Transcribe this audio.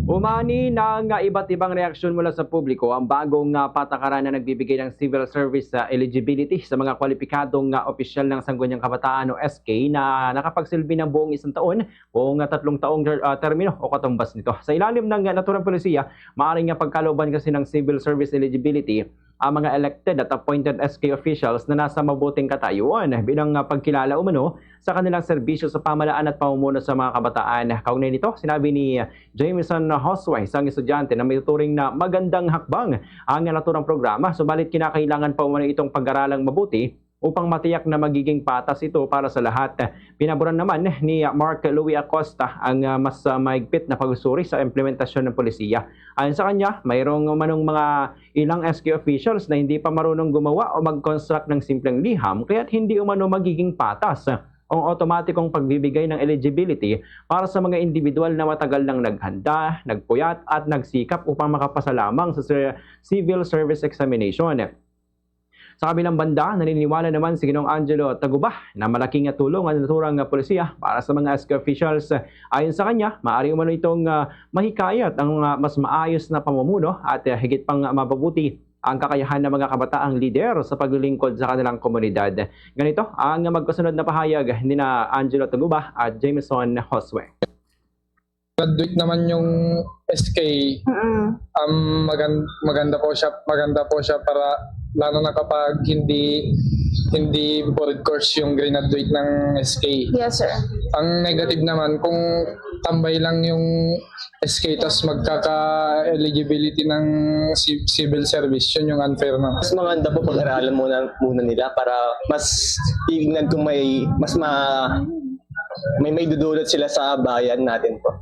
Umani ng iba't ibang reaksyon mula sa publiko ang bagong patakaran na nagbibigay ng civil service eligibility sa mga kwalipikadong opisyal ng Sangguniang Kabataan o SK na nakapagsilbi ng buong 1 taon o 3 taong termino o katumbas nito. Sa ilalim ng naturang polisiya, maaaring pagkalooban kasi ng civil service eligibility ang mga elected at appointed SK officials na nasa mabuting katayuan bilang pagkilala umano sa kanilang serbisyo sa pamahalaan at pamumuno sa mga kabataan. Kaugnay nito, sinabi ni Jameson Josue, isang estudyante na may tuturing na magandang hakbang ang naturang programa, subalit kinakailangan pa umano itong pag-aralang mabuti upang matiyak na magiging patas ito para sa lahat. Pinaboran naman ni Mark Louis Acosta ang mas mahigpit na pagsusuri sa implementasyon ng polisiya. Ayon sa kanya, mayroong manong mga ilang SK officials na hindi pa marunong gumawa o mag-construct ng simpleng liham kaya't hindi umano magiging patas ang otomatikong pagbibigay ng eligibility para sa mga individual na matagal nang naghanda, nagpuyat at nagsikap upang makapasa lamang sa civil service examination. Sa kabilang banda, naniniwala naman si Ginoong Angelo Tagubah na malaking tulong ang naturang polisiya para sa mga SK officials. Ayon sa kanya, maaari umano itong mahikayat ang mas maayos na pamumuno at higit pang mapabuti ang kakayahan ng mga kabataang lider sa paglilingkod sa kanilang komunidad. Ganito ang magkasunod na pahayag ni na Angelo Tagubah at Jameson Josue. Graduate naman yung SK. Maganda po siya para lalo na kapag hindi board course yung graduate ng SK. Yes, sir. Ang negative naman kung tambay lang yung SK tas magkaka-eligibility ng civil service, yun yung unfair na. Mas maganda po pag-aralan muna nila para mas tingnan kung may dudulot sila sa bayan natin po.